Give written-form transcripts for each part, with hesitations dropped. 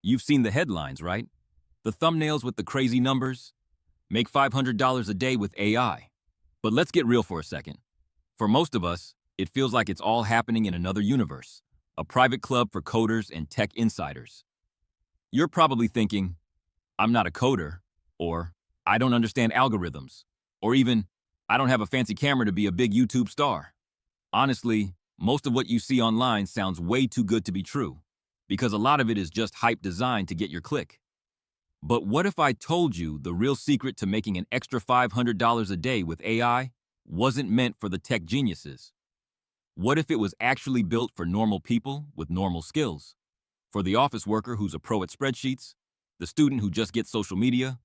You've seen the headlines, right? The thumbnails with the crazy numbers. Make $500 a day with AI. But let's get real for a second. For most of us, it feels like it's all happening in another universe, a private club for coders and tech insiders. You're probably thinking, I'm not a coder, or I don't understand algorithms, or even, I don't have a fancy camera to be a big YouTube star. Honestly, most of what you see online sounds way too good to be true, because a lot of it is just hype designed to get your click. But what if I told you the real secret to making an extra $500 a day with AI wasn't meant for the tech geniuses? What if it was actually built for normal people with normal skills? For the office worker who's a pro at spreadsheets, the student who just gets social media,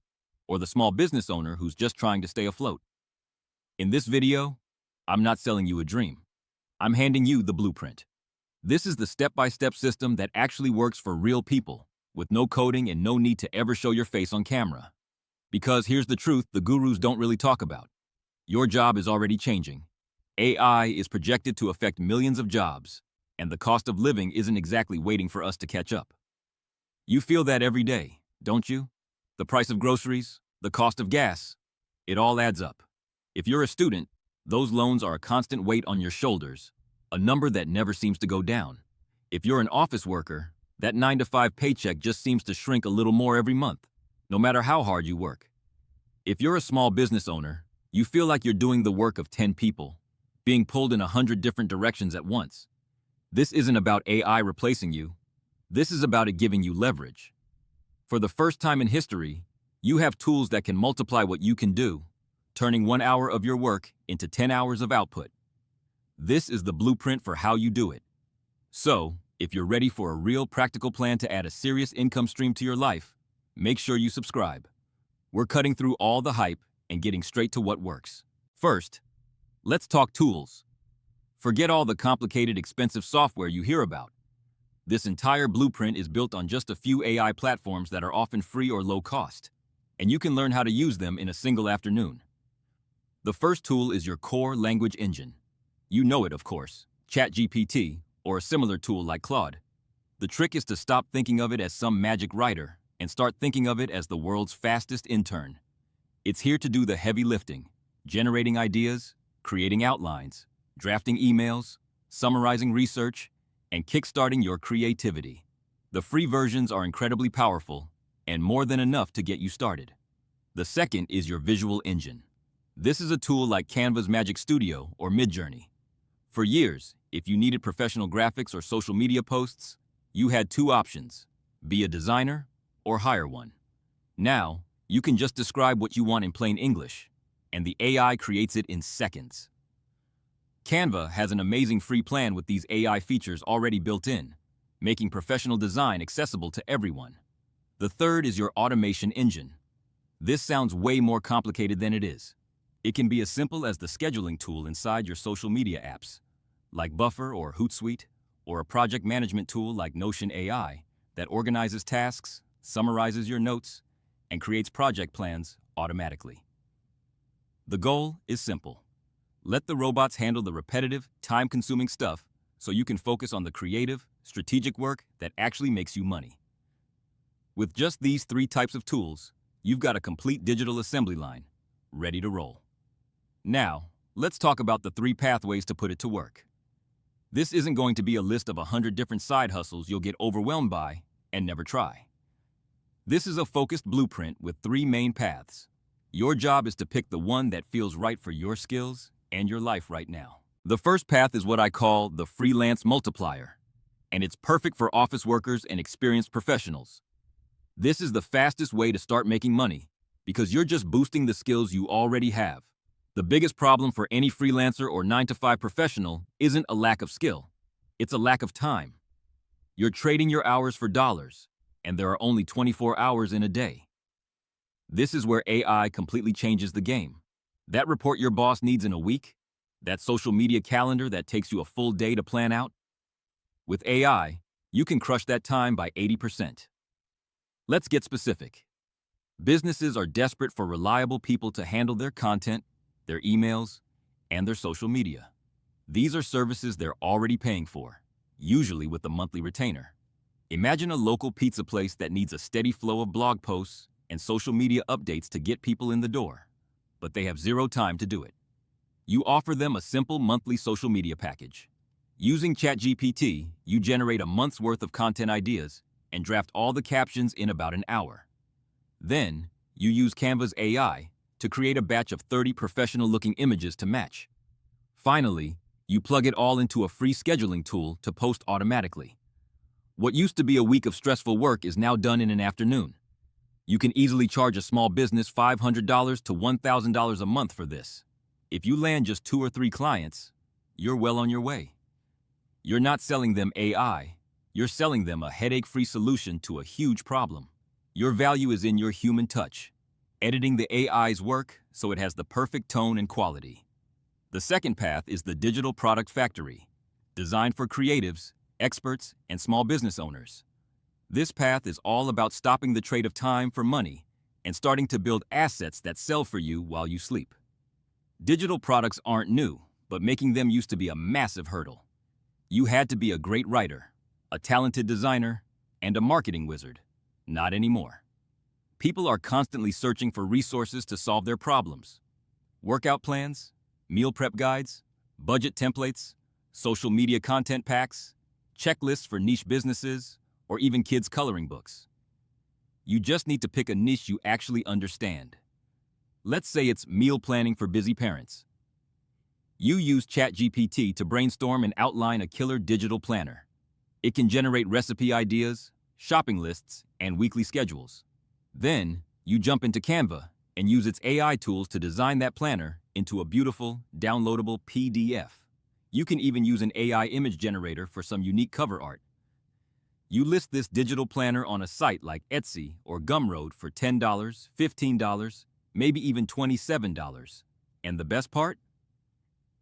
or the small business owner who's just trying to stay afloat? In this video, I'm not selling you a dream. I'm handing you the blueprint. This is the step-by-step system that actually works for real people, with no coding and no need to ever show your face on camera. Because here's the truth the gurus don't really talk about. Your job is already changing. AI is projected to affect millions of jobs, and the cost of living isn't exactly waiting for us to catch up. You feel that every day, don't you? The price of groceries, the cost of gas, it all adds up. If you're a student, those loans are a constant weight on your shoulders, a number that never seems to go down. If you're an office worker, that 9-to-5 paycheck just seems to shrink a little more every month, no matter how hard you work. If you're a small business owner, you feel like you're doing the work of 10 people, being pulled in 100 different directions at once. This isn't about AI replacing you. This is about it giving you leverage. For the first time in history, you have tools that can multiply what you can do, turning 1 hour of your work into 10 hours of output. This is the blueprint for how you do it. So, if you're ready for a real practical plan to add a serious income stream to your life, make sure you subscribe. We're cutting through all the hype and getting straight to what works. First, let's talk tools. Forget all the complicated, expensive software you hear about. This entire blueprint is built on just a few AI platforms that are often free or low cost, and you can learn how to use them in a single afternoon. The first tool is your core language engine. You know it, of course, ChatGPT, or a similar tool like Claude. The trick is to stop thinking of it as some magic writer and start thinking of it as the world's fastest intern. It's here to do the heavy lifting, generating ideas, creating outlines, drafting emails, summarizing research, and kickstarting your creativity. The free versions are incredibly powerful and more than enough to get you started. The second is your visual engine. This is a tool like Canva's Magic Studio or Midjourney. For years, if you needed professional graphics or social media posts, you had two options: be a designer or hire one. Now, you can just describe what you want in plain English, and the AI creates it in seconds. Canva has an amazing free plan with these AI features already built in, making professional design accessible to everyone. The third is your automation engine. This sounds way more complicated than it is. It can be as simple as the scheduling tool inside your social media apps, like Buffer or Hootsuite, or a project management tool like Notion AI that organizes tasks, summarizes your notes, and creates project plans automatically. The goal is simple. Let the robots handle the repetitive, time-consuming stuff so you can focus on the creative, strategic work that actually makes you money. With just these three types of tools, you've got a complete digital assembly line, ready to roll. Now, let's talk about the 3 pathways to put it to work. This isn't going to be a list of 100 different side hustles you'll get overwhelmed by and never try. This is a focused blueprint with 3 main paths. Your job is to pick the one that feels right for your skills and your life right now. The first path is what I call the freelance multiplier, and it's perfect for office workers and experienced professionals. This is the fastest way to start making money because you're just boosting the skills you already have. The biggest problem for any freelancer or 9-to-5 professional isn't a lack of skill. It's a lack of time. You're trading your hours for dollars, and there are only 24 hours in a day. This is where AI completely changes the game. That report your boss needs in a week, that social media calendar that takes you a full day to plan out. With AI, you can crush that time by 80%. Let's get specific. Businesses are desperate for reliable people to handle their content, their emails, and their social media. These are services they're already paying for, usually with a monthly retainer. Imagine a local pizza place that needs a steady flow of blog posts and social media updates to get people in the door, but they have zero time to do it. You offer them a simple monthly social media package. Using ChatGPT, you generate a month's worth of content ideas and draft all the captions in about an hour. Then, you use Canva's AI to create a batch of 30 professional-looking images to match. Finally, you plug it all into a free scheduling tool to post automatically. What used to be a week of stressful work is now done in an afternoon. You can easily charge a small business $500 to $1,000 a month for this. If you land just 2 or 3 clients, you're well on your way. You're not selling them AI, you're selling them a headache-free solution to a huge problem. Your value is in your human touch, editing the AI's work so it has the perfect tone and quality. The second path is the digital product factory, designed for creatives, experts, and small business owners. This path is all about stopping the trade of time for money and starting to build assets that sell for you while you sleep. Digital products aren't new, but making them used to be a massive hurdle. You had to be a great writer, a talented designer, and a marketing wizard. Not anymore. People are constantly searching for resources to solve their problems. Workout plans, meal prep guides, budget templates, social media content packs, checklists for niche businesses, or even kids' coloring books. You just need to pick a niche you actually understand. Let's say it's meal planning for busy parents. You use ChatGPT to brainstorm and outline a killer digital planner. It can generate recipe ideas, shopping lists, and weekly schedules. Then, you jump into Canva and use its AI tools to design that planner into a beautiful, downloadable PDF. You can even use an AI image generator for some unique cover art. You list this digital planner on a site like Etsy or Gumroad for $10, $15, maybe even $27. And the best part?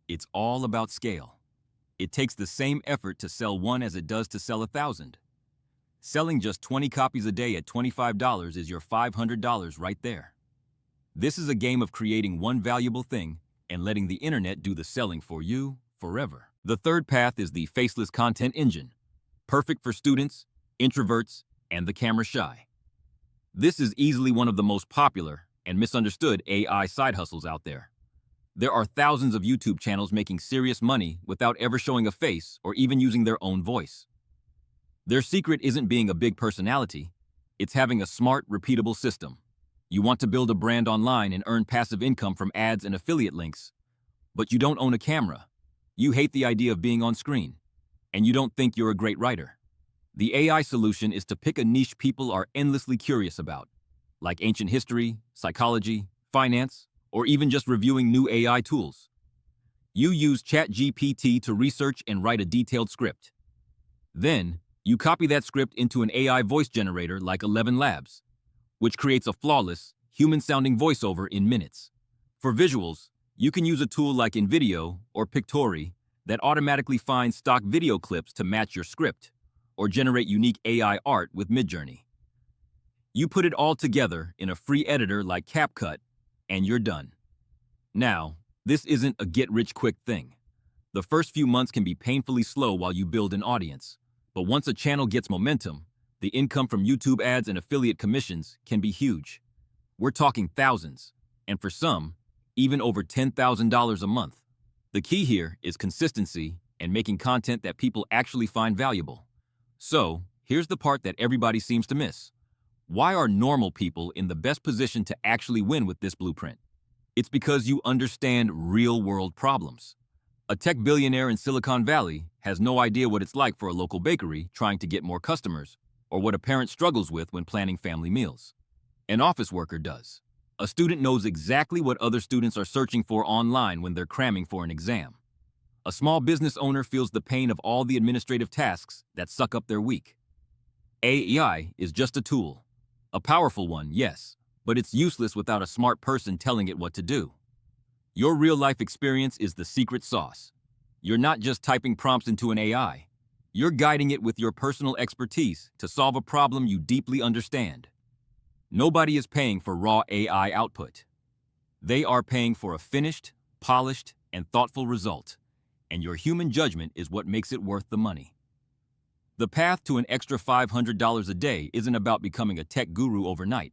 It's all about scale. It takes the same effort to sell one as it does to sell 1,000. Selling just 20 copies a day at $25 is your $500 right there. This is a game of creating one valuable thing and letting the internet do the selling for you forever. The third path is the Faceless content engine, perfect for students, introverts, and the camera shy. This is easily one of the most popular and misunderstood AI side hustles out there. There are thousands of YouTube channels making serious money without ever showing a face or even using their own voice. Their secret isn't being a big personality, it's having a smart, repeatable system. You want to build a brand online and earn passive income from ads and affiliate links, but you don't own a camera. You hate the idea of being on screen, and you don't think you're a great writer. The AI solution is to pick a niche people are endlessly curious about, like ancient history, psychology, finance, or even just reviewing new AI tools. You use ChatGPT to research and write a detailed script. Then, you copy that script into an AI voice generator like 11 Labs, which creates a flawless, human-sounding voiceover in minutes. For visuals, you can use a tool like InVideo or Pictory that automatically finds stock video clips to match your script, or generate unique AI art with Midjourney. You put it all together in a free editor like CapCut, and you're done. Now, this isn't a get-rich-quick thing. The first few months can be painfully slow while you build an audience, but once a channel gets momentum, the income from YouTube ads and affiliate commissions can be huge. We're talking thousands, and for some, even over $10,000 a month. The key here is consistency and making content that people actually find valuable. So, here's the part that everybody seems to miss. Why are normal people in the best position to actually win with this blueprint? It's because you understand real-world problems. A tech billionaire in Silicon Valley has no idea what it's like for a local bakery trying to get more customers, or what a parent struggles with when planning family meals. An office worker does. A student knows exactly what other students are searching for online when they're cramming for an exam. A small business owner feels the pain of all the administrative tasks that suck up their week. AI is just a tool. A powerful one, yes, but it's useless without a smart person telling it what to do. Your real-life experience is the secret sauce. You're not just typing prompts into an AI. You're guiding it with your personal expertise to solve a problem you deeply understand. Nobody is paying for raw AI output. They are paying for a finished, polished, and thoughtful result, and your human judgment is what makes it worth the money. The path to an extra $500 a day isn't about becoming a tech guru overnight.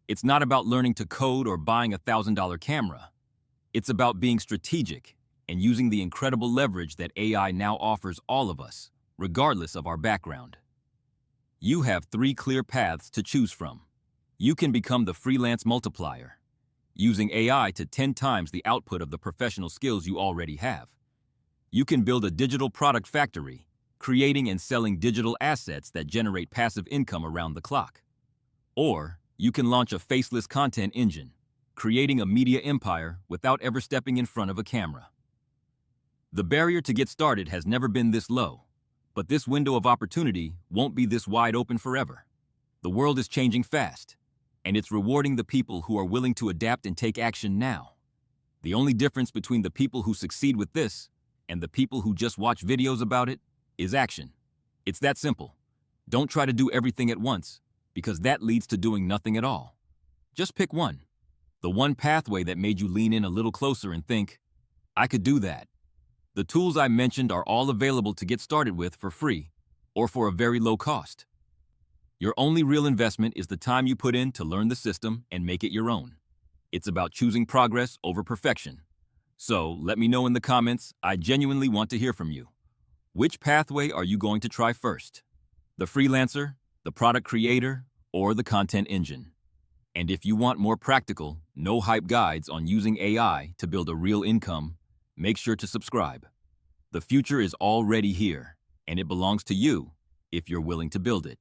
It's not about learning to code or buying a $1,000 camera. It's about being strategic and using the incredible leverage that AI now offers all of us, regardless of our background. You have 3 clear paths to choose from. You can become the freelance multiplier, using AI to 10 times the output of the professional skills you already have. You can build a digital product factory, creating and selling digital assets that generate passive income around the clock. Or you can launch a faceless content engine, creating a media empire without ever stepping in front of a camera. The barrier to get started has never been this low, but this window of opportunity won't be this wide open forever. The world is changing fast, and it's rewarding the people who are willing to adapt and take action now. The only difference between the people who succeed with this and the people who just watch videos about it is action. It's that simple. Don't try to do everything at once, because that leads to doing nothing at all. Just pick one. The one pathway that made you lean in a little closer and think, I could do that. The tools I mentioned are all available to get started with for free or for a very low cost. Your only real investment is the time you put in to learn the system and make it your own. It's about choosing progress over perfection. So let me know in the comments. I genuinely want to hear from you. Which pathway are you going to try first? The freelancer, the product creator, or the content engine? And if you want more practical, no-hype guides on using AI to build a real income, make sure to subscribe. The future is already here, and it belongs to you if you're willing to build it.